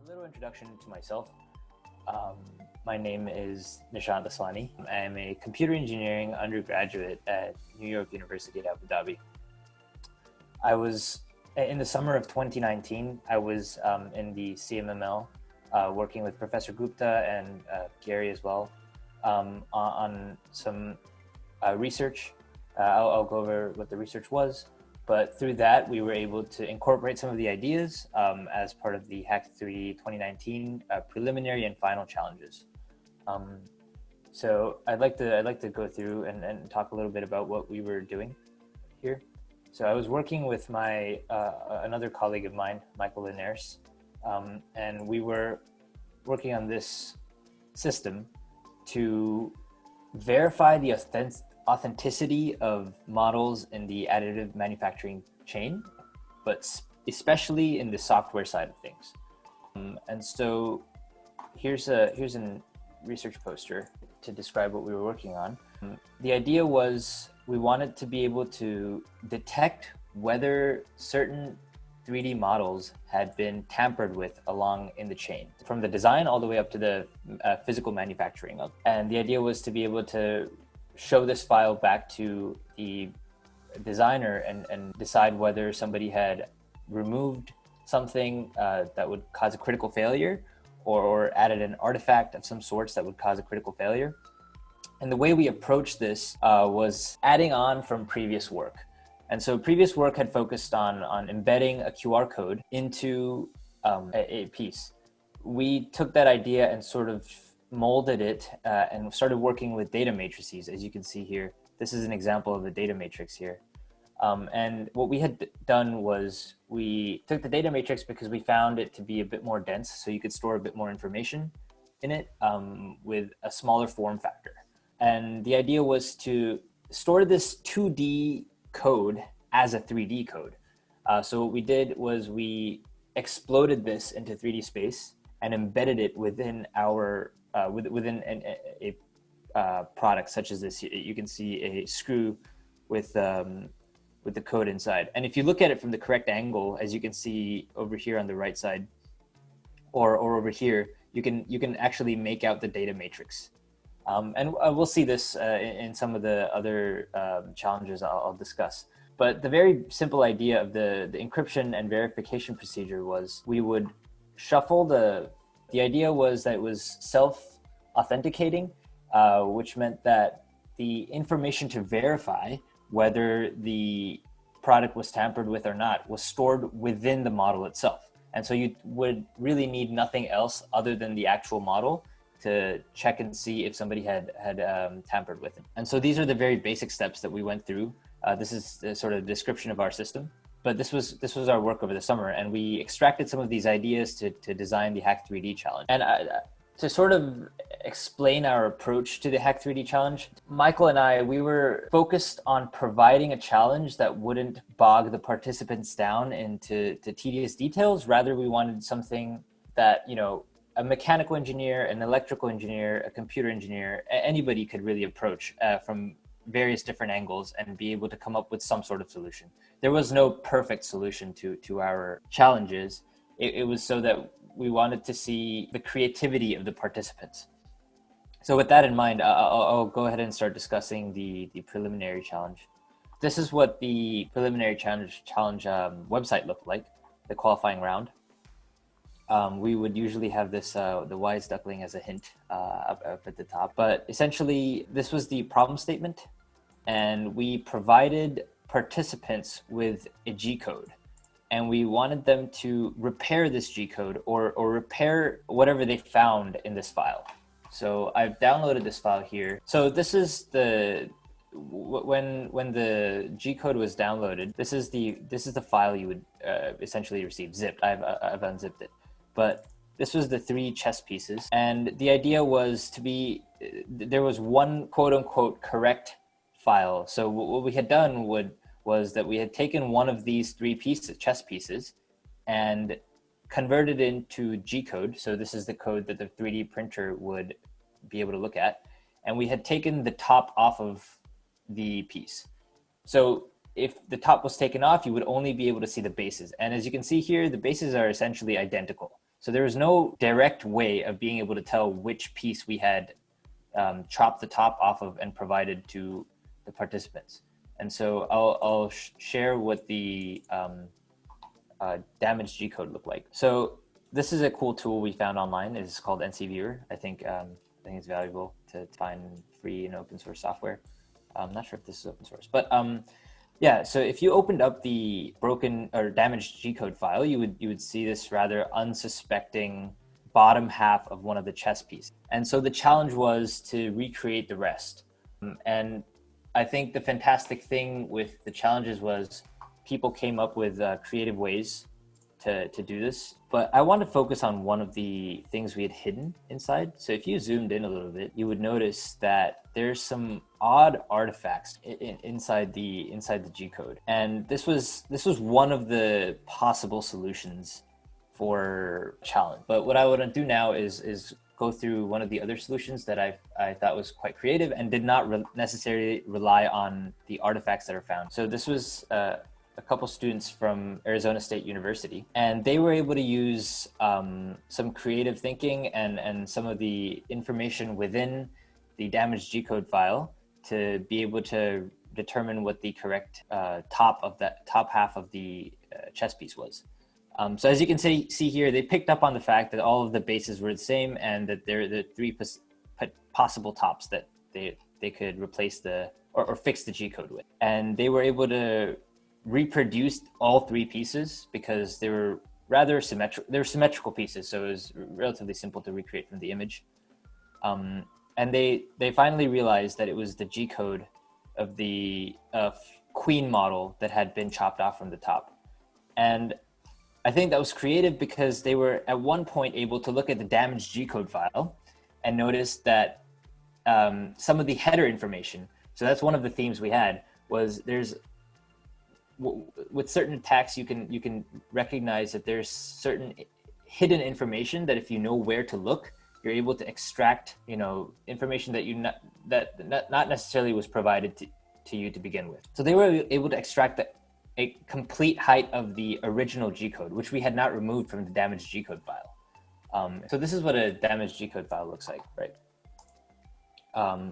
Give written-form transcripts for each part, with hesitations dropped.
A little introduction to myself. My name is Nishant Aswani. I am a computer engineering undergraduate at New York University at Abu Dhabi. I was, in the summer of 2019, I was in the CMML working with Professor Gupta and Gary as well on some research. I'll go over what the research was. But through that, we were able to incorporate some of the ideas as part of the Hack3D 2019 preliminary and final challenges. So I'd like to go through and talk a little bit about what we were doing here. So I was working with my another colleague of mine, Michael Linares, and we were working on this system to verify the authenticity of models in the additive manufacturing chain, but especially in the software side of things. And so here's a research poster to describe what we were working on. The idea was we wanted to be able to detect whether certain 3D models had been tampered with along in the chain, from the design all the way up to the physical manufacturing of. And the idea was to be able to show this file back to the designer and decide whether somebody had removed something that would cause a critical failure or added an artifact of some sorts that would cause a critical failure. And the way we approached this was adding on from previous work. And so previous work had focused on embedding a QR code into a piece. We took that idea and sort of molded it and started working with data matrices. As you can see here, this is an example of the data matrix here. And what we had done was we took the data matrix because we found it to be a bit more dense, so you could store a bit more information in it with a smaller form factor. And the idea was to store this 2D code as a 3D code. So what we did was we exploded this into 3D space and embedded it within our within a product such as this. You can see a screw with the code inside. And if you look at it from the correct angle, as you can see over here on the right side, or over here, you can actually make out the data matrix. And we'll see this in some of the other challenges I'll discuss. But the very simple idea of the encryption and verification procedure was we would shuffle the idea was that it was self-authenticating, which meant that the information to verify whether the product was tampered with or not was stored within the model itself. And so you would really need nothing else other than the actual model to check and see if somebody had tampered with it. And so these are the very basic steps that we went through. This is the sort of description of our system. But this was our work over the summer, and we extracted some of these ideas to design the Hack3D challenge. And to sort of explain our approach to the Hack3D challenge, Michael and I, we were focused on providing a challenge that wouldn't bog the participants down into tedious details. Rather, we wanted something that, a mechanical engineer, an electrical engineer, a computer engineer, anybody could really approach from various different angles and be able to come up with some sort of solution. There was no perfect solution to our challenges. It was so that we wanted to see the creativity of the participants. So with that in mind, I'll go ahead and start discussing the preliminary challenge. This is what the preliminary challenge website looked like, the qualifying round. We would usually have this, the wise duckling as a hint up at the top. But essentially, this was the problem statement. And we provided participants with a G code. And we wanted them to repair this G code or repair whatever they found in this file. So I've downloaded this file here. So this is when the G code was downloaded, this is the file you would essentially receive zipped. I've unzipped it. But this was the 3 chess pieces. And the idea was there was one quote unquote correct file. So what we had done was that we had taken one of these 3 chess pieces and converted it into G code. So this is the code that the 3D printer would be able to look at. And we had taken the top off of the piece. So if the top was taken off, you would only be able to see the bases. And as you can see here, the bases are essentially identical. So there was no direct way of being able to tell which piece we had chopped the top off of and provided to the participants. And so I'll share what the damaged G code looked like. So this is a cool tool we found online. It's called NC Viewer. I think it's valuable to find free and open source software. I'm not sure if this is open source, but yeah. So if you opened up the broken or damaged G code file, you would see this rather unsuspecting bottom half of one of the chess pieces. And so the challenge was to recreate the rest. And I think the fantastic thing with the challenges was people came up with creative ways to do this. But I want to focus on one of the things we had hidden inside. So if you zoomed in a little bit, you would notice that there's some odd artifacts inside the G code. And this was one of the possible solutions for challenge. But what I want to do now is go through one of the other solutions that I thought was quite creative and did not necessarily rely on the artifacts that are found. So this was a couple students from Arizona State University, and they were able to use some creative thinking and some of the information within the damaged G code file to be able to determine what the correct top half of the chess piece was. So as you can see here, they picked up on the fact that all of the bases were the same and that there are the three possible tops that they could replace or fix the G code with. And they were able to reproduce all three pieces because they were rather symmetrical. They were symmetrical pieces, so it was relatively simple to recreate from the image. And they finally realized that it was the G code of the queen model that had been chopped off from the top. And I think that was creative because they were at one point able to look at the damaged G code file and notice that some of the header information, so that's one of the themes we had, was with certain attacks you can recognize that there's certain hidden information that if you know where to look, you're able to extract information that not necessarily was provided to you to begin with. So they were able to extract a complete height of the original G code, which we had not removed from the damaged G code file. So this is what a damaged G code file looks like, right?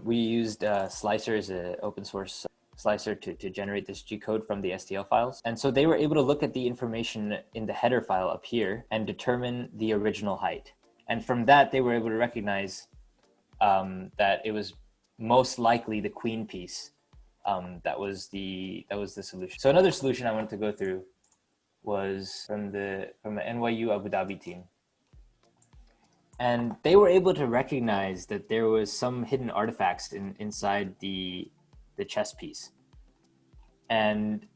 We used Slicer as an open source slicer to generate this G code from the STL files. And so they were able to look at the information in the header file up here and determine the original height. And from that, they were able to recognize that it was most likely the queen piece. That was the solution. So another solution I wanted to go through was from the NYU Abu Dhabi team. And they were able to recognize that there was some hidden artifacts inside the chess piece. And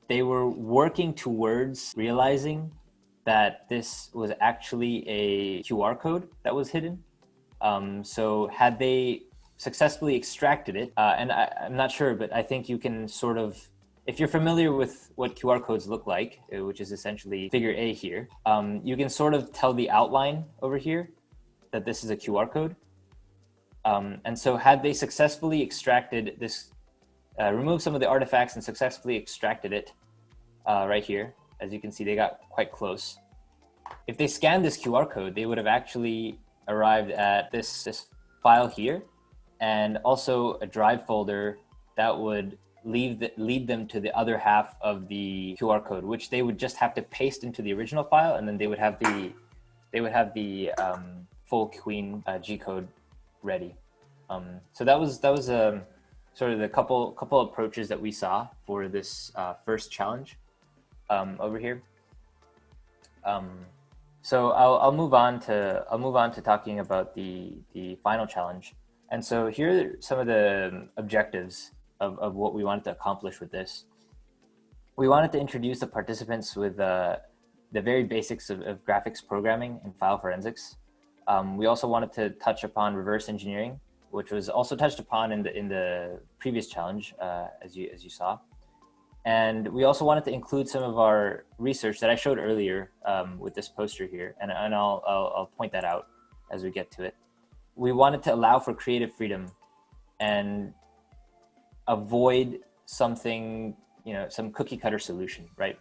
they were working towards realizing that this was actually a QR code that was hidden. So had they successfully extracted it, and I'm not sure, but I think you can sort of, if you're familiar with what QR codes look like, which is essentially figure A here, you can sort of tell the outline over here that this is a QR code. And so had they successfully extracted this, removed some of the artifacts and successfully extracted it right here, as you can see, they got quite close. If they scanned this QR code, they would have actually arrived at this file here, and also a drive folder that would lead them to the other half of the QR code, which they would just have to paste into the original file, and then they would have the full queen G code ready. So that was sort of the couple approaches that we saw for this first challenge over here. So I'll move on to talking about the final challenge. And so here are some of the objectives of what we wanted to accomplish with this. We wanted to introduce the participants with the very basics of graphics programming and file forensics. We also wanted to touch upon reverse engineering, which was also touched upon in the previous challenge, as you saw. And we also wanted to include some of our research that I showed earlier with this poster here, and I'll point that out as we get to it. We wanted to allow for creative freedom and avoid something, some cookie cutter solution, right?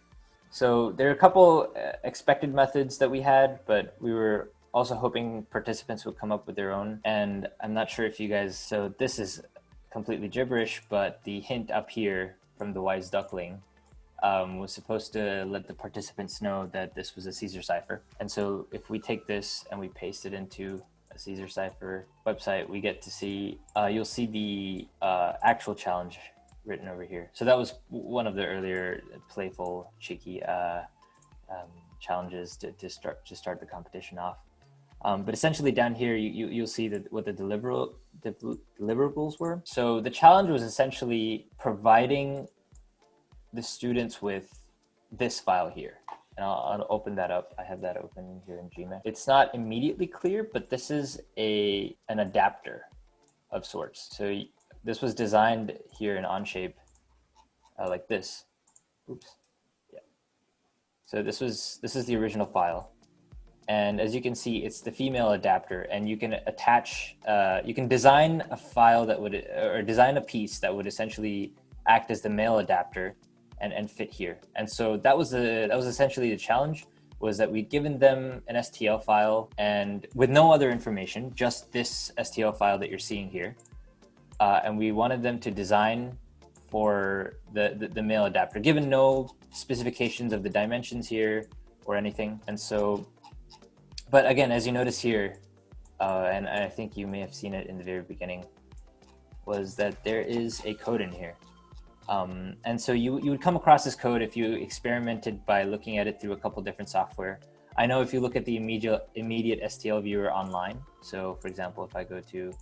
So there are a couple expected methods that we had, but we were also hoping participants would come up with their own. And I'm not sure if you guys, so this is completely gibberish, but the hint up here from the wise duckling was supposed to let the participants know that this was a Caesar cipher. And so if we take this and we paste it into a Caesar cipher website, we get to see, you'll see the actual challenge written over here. So that was one of the earlier playful, cheeky challenges to start the competition off. But essentially down here, you'll see that what the deliverables were. So the challenge was essentially providing the students with this file here. And I'll open that up. I have that open here in Gmail. It's not immediately clear, but this is an adapter of sorts. So this was designed here in Onshape like this. Oops. Yeah. So this is the original file. And as you can see, it's the female adapter, and you can attach, you can design a file that would, or design a piece that would essentially act as the male adapter and fit here. And so that was essentially the challenge, was that we'd given them an STL file and with no other information, just this STL file that you're seeing here. And we wanted them to design for the male adapter, given no specifications of the dimensions here or anything. And so, but again, as you notice here, and I think you may have seen it in the very beginning, was that there is a code in here. And so you would come across this code if you experimented by looking at it through a couple different software. I know if you look at the immediate STL viewer online, so for example, if I go to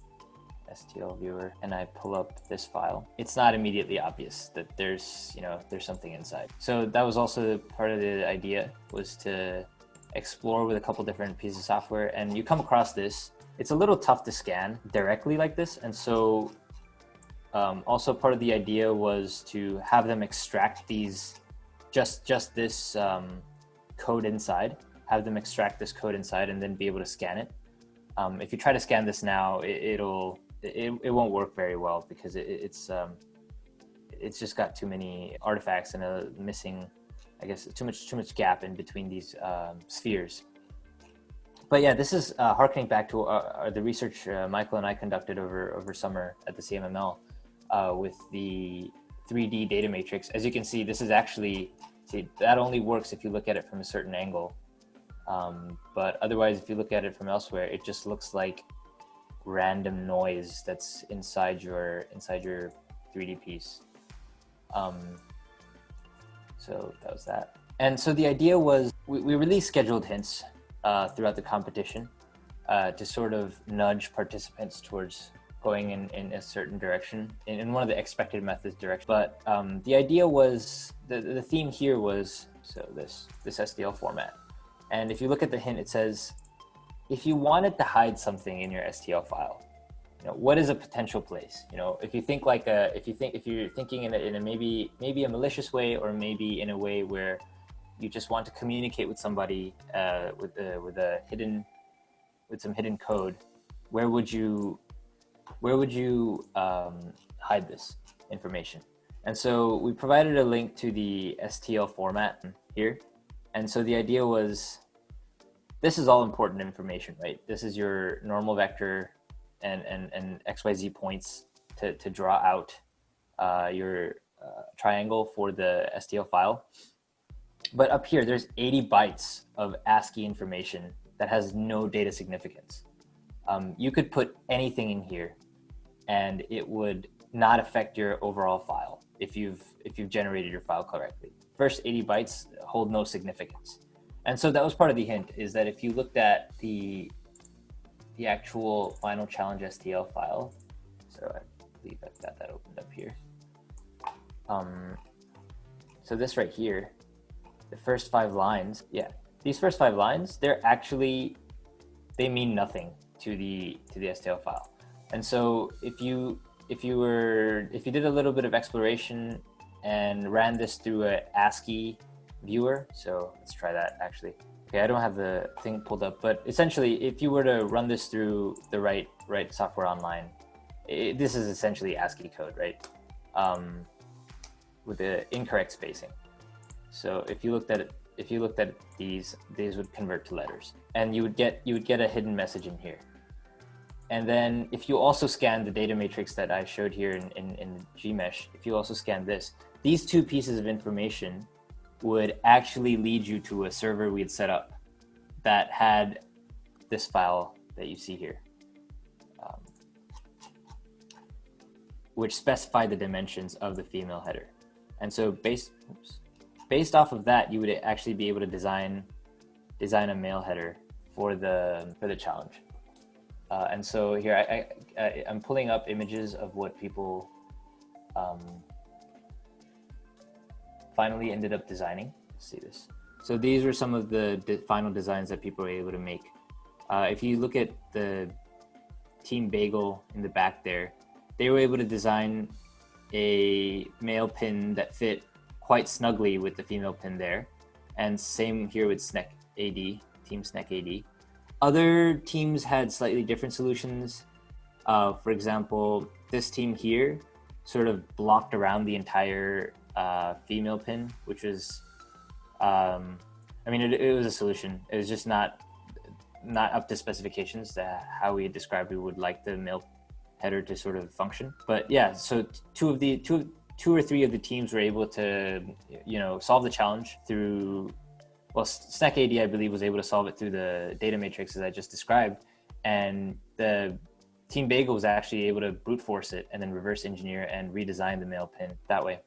STL viewer and I pull up this file, it's not immediately obvious that there's something inside. So that was also part of the idea, was to explore with a couple different pieces of software, and you come across this. It's a little tough to scan directly like this, and so also part of the idea was to have them extract these, just this code inside, have them extract this code inside and then be able to scan it. If you try to scan this now, it won't work very well, because it's just got too many artifacts and a missing, I guess, too much gap in between these spheres. But yeah, this is harkening back to the research Michael and I conducted over summer at the CMML with the 3D data matrix. As you can see, this is actually, that only works if you look at it from a certain angle. But otherwise, if you look at it from elsewhere, it just looks like random noise that's inside your 3D piece. So that was that. And so the idea was, we released scheduled hints throughout the competition to sort of nudge participants towards going in a certain direction, in one of the expected methods direction. But the idea was, the theme here was, so this STL format. And if you look at the hint, it says, if you wanted to hide something in your STL file, what is a potential place? If you think like if you're thinking in a maybe a malicious way, or maybe in a way where you just want to communicate with somebody with some hidden code, where would you hide this information? And so we provided a link to the STL format here. And so the idea was, this is all important information, right? This is your normal vector and XYZ points to draw out your triangle for the STL file. But up here, there's 80 bytes of ASCII information that has no data significance. You could put anything in here and it would not affect your overall file if you've generated your file correctly. First 80 bytes hold no significance. And so that was part of the hint, is that if you looked at the actual final challenge STL file, so I believe I've got that opened up here. So this right here, the first 5 lines, these first 5 lines, they mean nothing to the STL file. And so if you did a little bit of exploration and ran this through a ASCII viewer, so let's try that actually. Okay, I don't have the thing pulled up, but essentially, if you were to run this through the right software online, this is essentially ASCII code, right? With the incorrect spacing. So if you looked at these would convert to letters, and you would get a hidden message in here. And then if you also scan the data matrix that I showed here in Gmesh, if you also scan this, these two pieces of information would actually lead you to a server we had set up that had this file that you see here, which specified the dimensions of the female header. And so based off of that, you would actually be able to design a male header for the challenge. And so here I'm pulling up images of what people finally ended up designing. Let's see this. So these were some of the final designs that people were able to make. If you look at the Team Bagel in the back there, they were able to design a male pin that fit quite snugly with the female pin there. And same here with Snack AD, Team Snack AD. Other teams had slightly different solutions. For example, this team here sort of blocked around the entire female pin, which was, I mean, it was a solution. It was just not up to specifications that how we had described we would like the male header to sort of function. But yeah, so two or three of the teams were able to, solve the challenge through. Well, Snack AD, I believe, was able to solve it through the data matrix as I just described, and the Team Bagel was actually able to brute force it and then reverse engineer and redesign the male pin that way.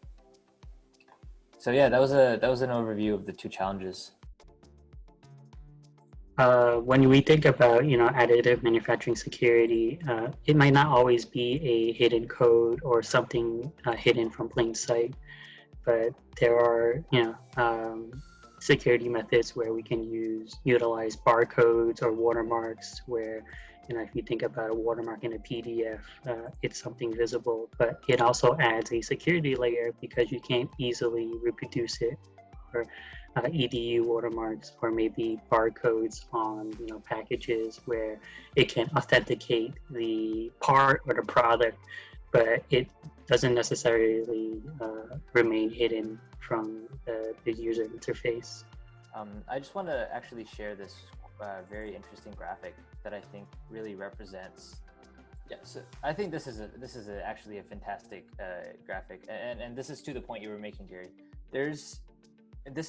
So yeah, that was an overview of the two challenges. When we think about additive manufacturing security, it might not always be a hidden code or something hidden from plain sight, but there are security methods where we can utilize barcodes or watermarks where, if you think about a watermark in a PDF, it's something visible, but it also adds a security layer because you can't easily reproduce it. Or EDU watermarks, or maybe barcodes on packages where it can authenticate the part or the product, but it doesn't necessarily remain hidden from the user interface. I just want to actually share this very interesting graphic that I think really represents. Yeah, so I think this is actually a fantastic graphic, and this is to the point you were making, Jerry. This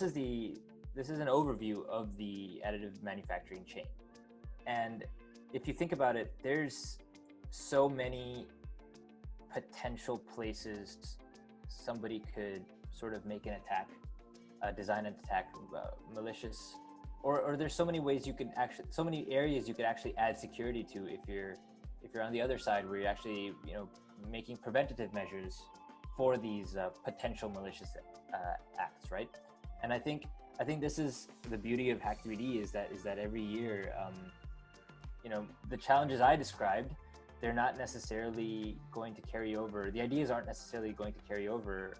is an overview of the additive manufacturing chain, and if you think about it, there's so many potential places somebody could sort of make an attack, design an attack, malicious, or there's so many ways so many areas you could actually add security to if you're on the other side where you're actually making preventative measures for these potential malicious acts, right? And I think this is the beauty of Hack3D is that every year, the challenges I described, they're not necessarily going to carry over. The ideas aren't necessarily going to carry over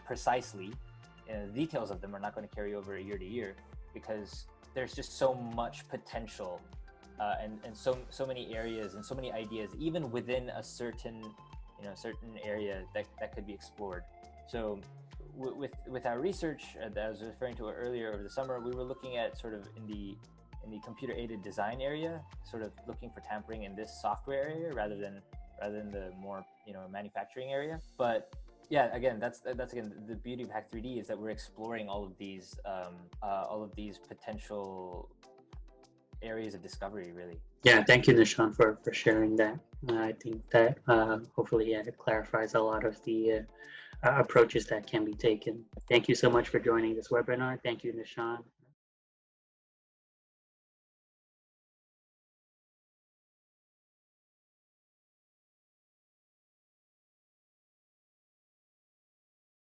precisely. The details of them are not going to carry over year to year because there's just so much potential and so many areas and so many ideas, even within a certain area that could be explored. So with our research that I was referring to earlier over the summer, we were looking at sort of in the computer-aided design area, sort of looking for tampering in this software area rather than the more manufacturing area. But yeah, again, that's again the beauty of Hack3D is that we're exploring all of these potential areas of discovery, really. Yeah, thank you, Nishant, for sharing that. I think that hopefully it clarifies a lot of the approaches that can be taken. Thank you so much for joining this webinar. Thank you, Nishant.